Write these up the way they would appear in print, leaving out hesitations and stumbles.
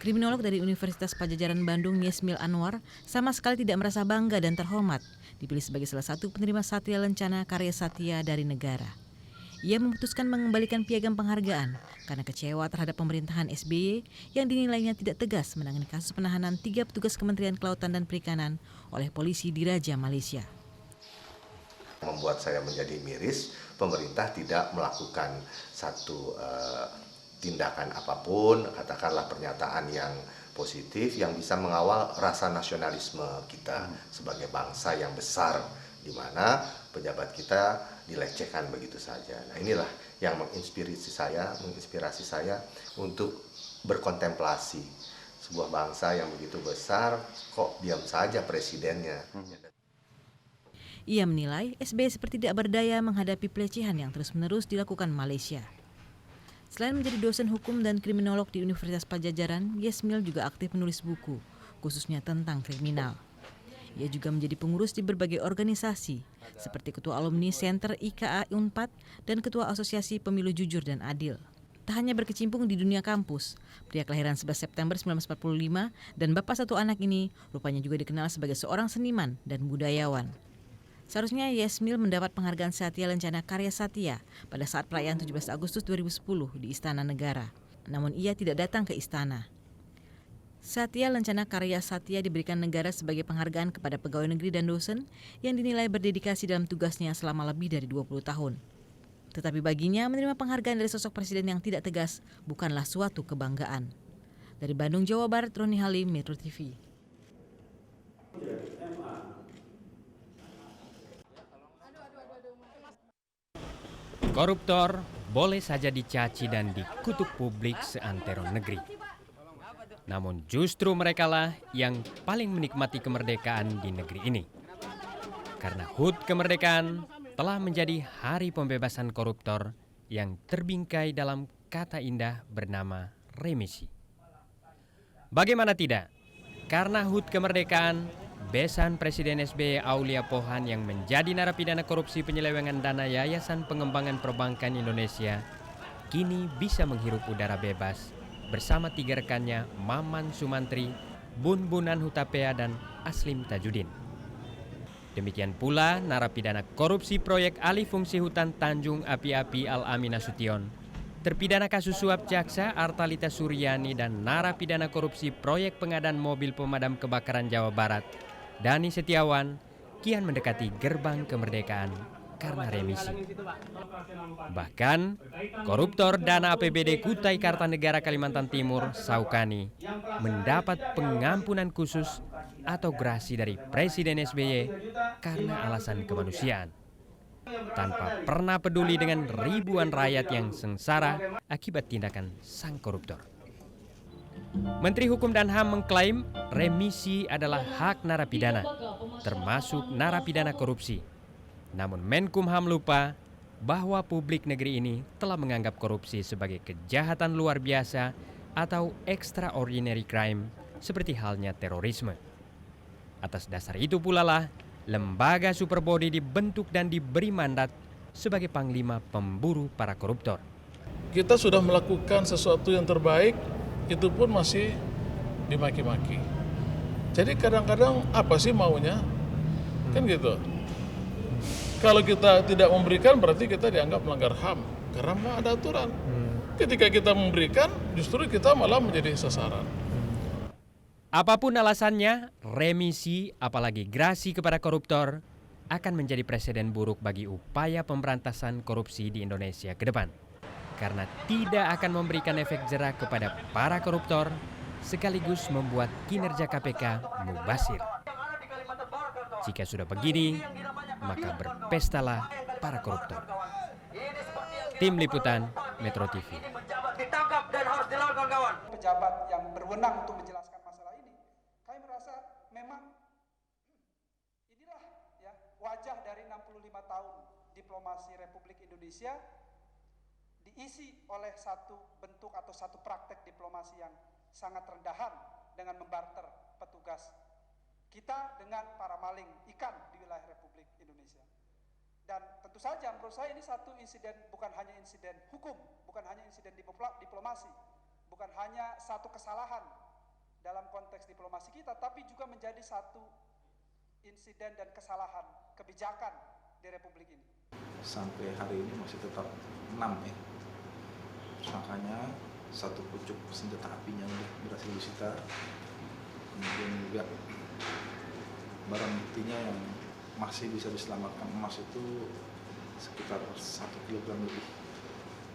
Kriminolog dari Universitas Padjadjaran Bandung, Yesmil Anwar, sama sekali tidak merasa bangga dan terhormat dipilih sebagai salah satu penerima Satya Lencana Karya Satya dari negara. Ia memutuskan mengembalikan piagam penghargaan karena kecewa terhadap pemerintahan SBY yang dinilainya tidak tegas menangani kasus penahanan 3 petugas Kementerian Kelautan dan Perikanan oleh polisi di Raja, Malaysia. Membuat saya menjadi miris, pemerintah tidak melakukan satu tindakan apapun, katakanlah pernyataan yang positif yang bisa mengawal rasa nasionalisme kita sebagai bangsa yang besar, di mana pejabat kita dilecehkan begitu saja. Nah, inilah yang menginspirasi saya untuk berkontemplasi. Sebuah bangsa yang begitu besar, kok diam saja presidennya. Ia menilai SBY seperti tidak berdaya menghadapi pelecehan yang terus-menerus dilakukan Malaysia. Selain menjadi dosen hukum dan kriminolog di Universitas Padjadjaran, Yesmil juga aktif menulis buku, khususnya tentang kriminal. Ia juga menjadi pengurus di berbagai organisasi, seperti Ketua Alumni Center IKA Unpad dan Ketua Asosiasi Pemilu Jujur dan Adil. Tak hanya berkecimpung di dunia kampus, pria kelahiran 11 September 1945 dan bapak satu anak ini rupanya juga dikenal sebagai seorang seniman dan budayawan. Seharusnya Yesmil mendapat penghargaan Satya Lencana Karya Satya pada saat perayaan 17 Agustus 2010 di Istana Negara. Namun ia tidak datang ke istana. Satya Lencana Karya Satya diberikan negara sebagai penghargaan kepada pegawai negeri dan dosen yang dinilai berdedikasi dalam tugasnya selama lebih dari 20 tahun. Tetapi baginya menerima penghargaan dari sosok presiden yang tidak tegas bukanlah suatu kebanggaan. Dari Bandung, Jawa Barat, Roni Halim, Metro TV. Koruptor boleh saja dicaci dan dikutuk publik seantero negeri. Namun justru merekalah yang paling menikmati kemerdekaan di negeri ini. Karena HUT kemerdekaan telah menjadi hari pembebasan koruptor yang terbingkai dalam kata indah bernama remisi. Bagaimana tidak? Karena HUT kemerdekaan, besan Presiden SBY Aulia Pohan yang menjadi narapidana korupsi penyelewengan dana Yayasan Pengembangan Perbankan Indonesia kini bisa menghirup udara bebas bersama 3 rekannya Maman Sumantri, Bun-Bunan Hutapea, dan Aslim Tajudin. Demikian pula narapidana korupsi proyek alih fungsi hutan Tanjung Api-Api Al-Amin Nasution, terpidana kasus suap jaksa Artalita Suryani, dan narapidana korupsi proyek pengadaan mobil pemadam kebakaran Jawa Barat Dani Setiawan kian mendekati gerbang kemerdekaan karena remisi. Bahkan, koruptor dana APBD Kutai Kartanegara Kalimantan Timur, Saukani, mendapat pengampunan khusus atau grasi dari Presiden SBY karena alasan kemanusiaan, tanpa pernah peduli dengan ribuan rakyat yang sengsara akibat tindakan sang koruptor. Menteri Hukum dan HAM mengklaim remisi adalah hak narapidana, termasuk narapidana korupsi. Namun Menkumham lupa bahwa publik negeri ini telah menganggap korupsi sebagai kejahatan luar biasa atau extraordinary crime, seperti halnya terorisme. Atas dasar itu pula lah, lembaga superbody dibentuk dan diberi mandat sebagai panglima pemburu para koruptor. Kita sudah melakukan sesuatu yang terbaik, itu pun masih dimaki-maki. Jadi kadang-kadang apa sih maunya? Kan gitu. Kalau kita tidak memberikan berarti kita dianggap melanggar HAM, karena memang ada aturan. Ketika kita memberikan, justru kita malah menjadi sasaran. Apapun alasannya, remisi apalagi grasi kepada koruptor akan menjadi presiden buruk bagi upaya pemberantasan korupsi di Indonesia ke depan. Karena tidak akan memberikan efek jera kepada para koruptor, sekaligus membuat kinerja KPK mubazir. Jika sudah begini, maka berpestalah para koruptor. Tim Liputan, Metro TV. Ditangkap dan harus dilawan kawan-kawan. Pejabat yang berwenang untuk menjelaskan masalah ini, kami merasa memang inilah ya wajah dari 65 tahun diplomasi Republik Indonesia diisi oleh satu bentuk atau satu praktek diplomasi yang sangat rendahan dengan membarter petugas kita dengan para maling ikan di wilayah Republik Indonesia. Dan tentu saja menurut saya ini satu insiden, bukan hanya insiden hukum, bukan hanya insiden diplomasi, bukan hanya satu kesalahan dalam konteks diplomasi kita, tapi juga menjadi satu insiden dan kesalahan kebijakan di Republik ini. Sampai hari ini masih tetap 6 ya. Tersangkanya, 1 pucuk senjata apinya udah berhasil disita. Kemudian juga barang buktinya yang masih bisa diselamatkan emas itu sekitar 1 kilogram lebih,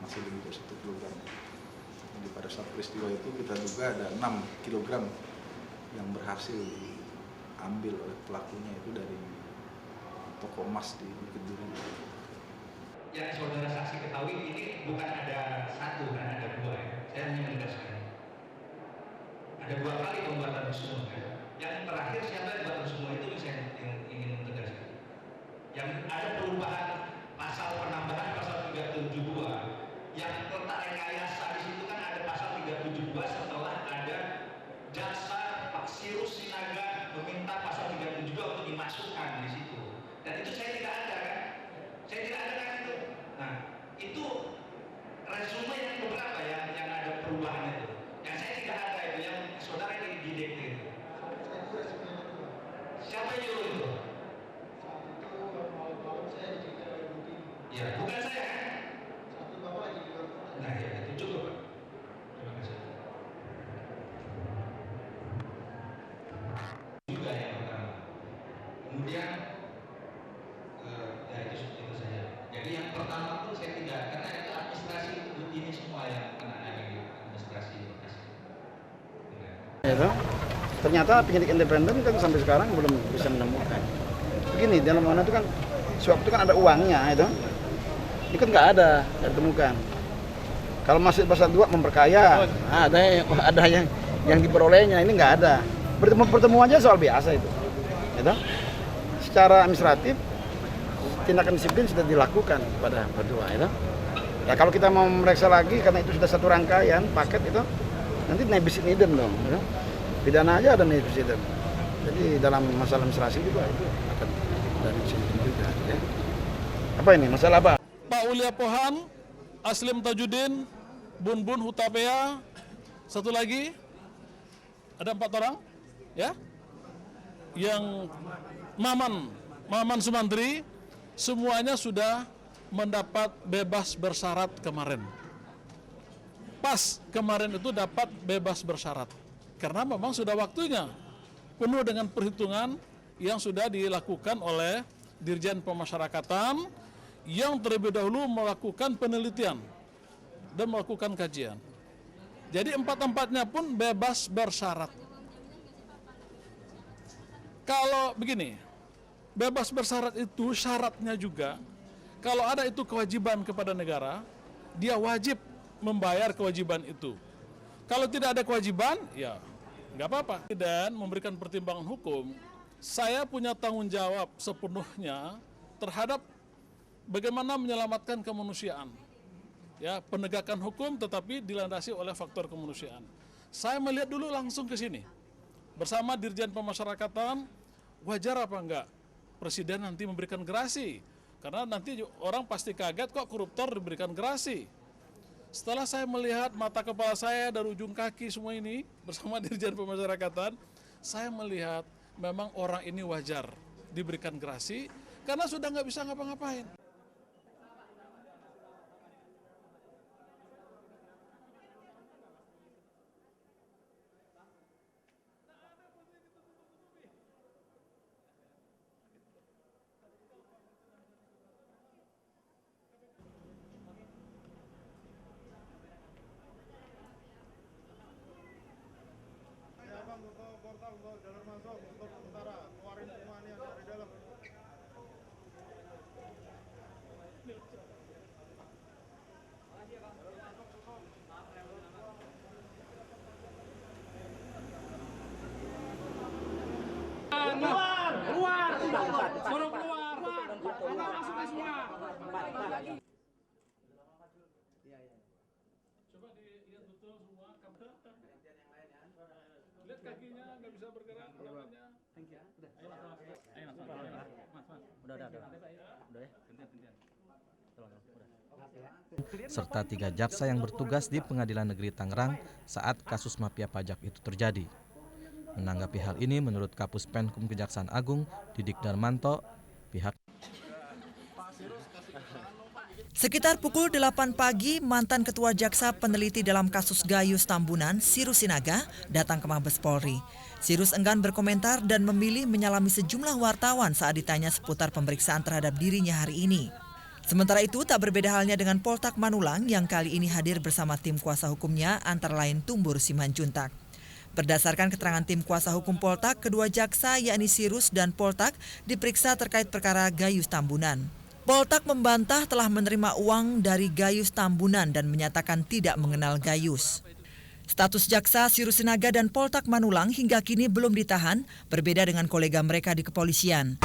masih lebih dari 1 kilogram. Jadi pada saat peristiwa itu kita duga ada 6 kilogram yang berhasil diambil oleh pelakunya itu dari toko emas di Bukit Duri. Yang saudara saksi ketahui ini bukan ada 1 kan, ada 2 ya. Saya hanya menegaskan. Ada 2 kali pembuatan semua ya. Yang terakhir siapa yang buat semua itu saya ingin menegaskan. Yang ada perubahan pasal penambahan pasal 372 yang letak rekayasa di situ kan ada pasal 372 setelah ada jaksa Pak Sirus Sinaga meminta pasal 372 untuk dimasukkan di situ. Dan itu saya tidak ada kan? Saya tidak ada kan itu. Nah, itu resume yang beberapa yang ada perubahan itu. Yang saya tidak ada itu, yang saudara didekti itu. Siapa yang nyuruh itu? Ya, bukan saya kan? Nah, ya, itu cukup Pak. Terima kasih. Juga yang pertama. Kemudian ya itu saja. Jadi yang pertama pun saya tidak, karena itu administrasi ini semua yang kena dari administrasi lokasi. Itu ternyata penyidik independen kan sampai sekarang belum bisa menemukan. Begini, dalam mana itu kan sewaktu kan ada uangnya itu. Ini kan nggak ditemukan. Kalau masih pasal 2 memperkaya, ada yang diperolehnya, ini nggak ada. Pertemuan aja soal biasa itu. Gitu. Secara administratif tindakan disiplin sudah dilakukan pada berdua itu. Ya kalau kita mau memeriksa lagi karena itu sudah satu rangkaian paket itu, nanti nebis in idem dong. Gitu. Pidana aja ada nebis idem. Jadi dalam masalah administrasi juga itu akan dari sini juga. Ya. Apa ini masalah apa? Pak Ulia Pohan, Aslim Tajudin, Bun Hutapea, satu lagi, ada 4 orang, ya, yang Maman Sumantri, semuanya sudah mendapat bebas bersyarat kemarin. Pas kemarin itu dapat bebas bersyarat, karena memang sudah waktunya, penuh dengan perhitungan yang sudah dilakukan oleh Dirjen Pemasyarakatan, yang terlebih dahulu melakukan penelitian dan melakukan kajian. Jadi 4-empatnya pun bebas bersyarat. Kalau begini, bebas bersyarat itu syaratnya juga, kalau ada itu kewajiban kepada negara, dia wajib membayar kewajiban itu. Kalau tidak ada kewajiban, ya nggak apa-apa. Dan memberikan pertimbangan hukum, saya punya tanggung jawab sepenuhnya terhadap bagaimana menyelamatkan kemanusiaan, ya, penegakan hukum tetapi dilandasi oleh faktor kemanusiaan. Saya melihat dulu langsung ke sini bersama Dirjen Pemasyarakatan, wajar apa enggak Presiden nanti memberikan gerasi, karena nanti orang pasti kaget kok koruptor diberikan gerasi. Setelah saya melihat mata kepala saya dari ujung kaki semua ini bersama Dirjen Pemasyarakatan, saya melihat memang orang ini wajar diberikan gerasi karena sudah nggak bisa ngapa-ngapain. Suruh keluar, masuk ke semua. Coba dilihat betul semua. Lihat kakinya nggak bisa bergerak. Serta 3 jaksa yang bertugas di Pengadilan Negeri Tangerang saat kasus mafia pajak itu terjadi. Menanggapi hal ini, menurut Kapus Penkum Kejaksaan Agung, Didik Darmanto, pihak Sekitar pukul 8 pagi, mantan Ketua Jaksa peneliti dalam kasus Gayus Tambunan, Sirus Sinaga, datang ke Mabes Polri. Sirus enggan berkomentar dan memilih menyalami sejumlah wartawan saat ditanya seputar pemeriksaan terhadap dirinya hari ini. Sementara itu, tak berbeda halnya dengan Poltak Manulang yang kali ini hadir bersama tim kuasa hukumnya, antara lain Tumbur Simanjuntak. Berdasarkan keterangan tim kuasa hukum Poltak, kedua jaksa yakni Sirus dan Poltak diperiksa terkait perkara Gayus Tambunan. Poltak membantah telah menerima uang dari Gayus Tambunan dan menyatakan tidak mengenal Gayus. Status jaksa Sirus Sinaga dan Poltak Manulang hingga kini belum ditahan, berbeda dengan kolega mereka di kepolisian.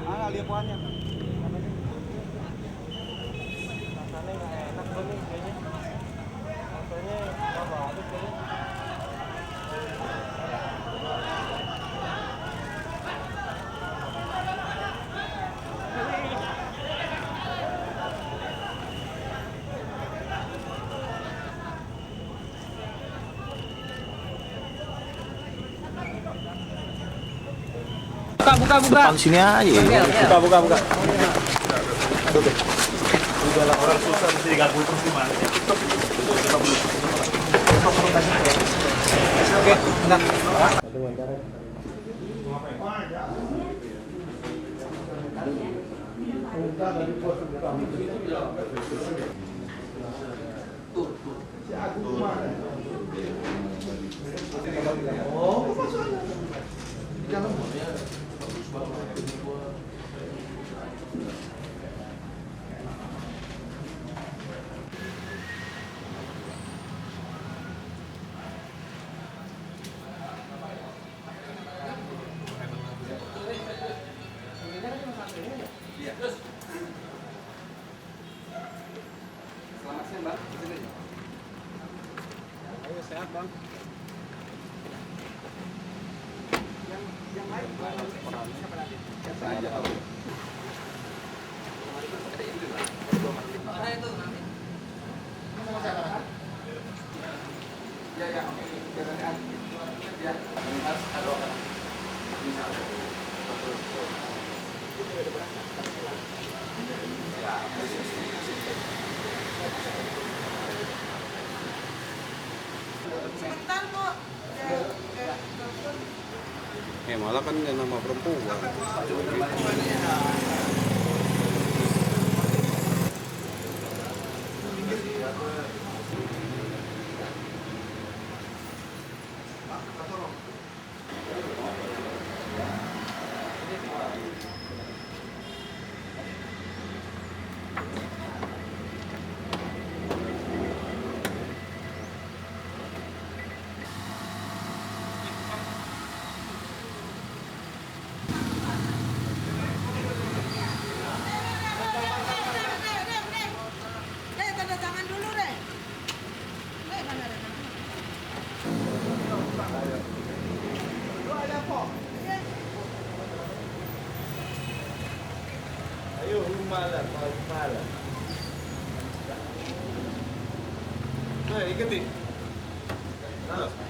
Mana lihat puannya? Buka. Depan sini aja. Buka. Orang susah mesti digabung terus gimana? Oke, bentar. Ayo sehat bang. Yang lain siapa aja tahu. Mana itu nanti? Ya. Ya. Malah kan nama perempuan. Ayo malam. Nah, ikuti. Halo.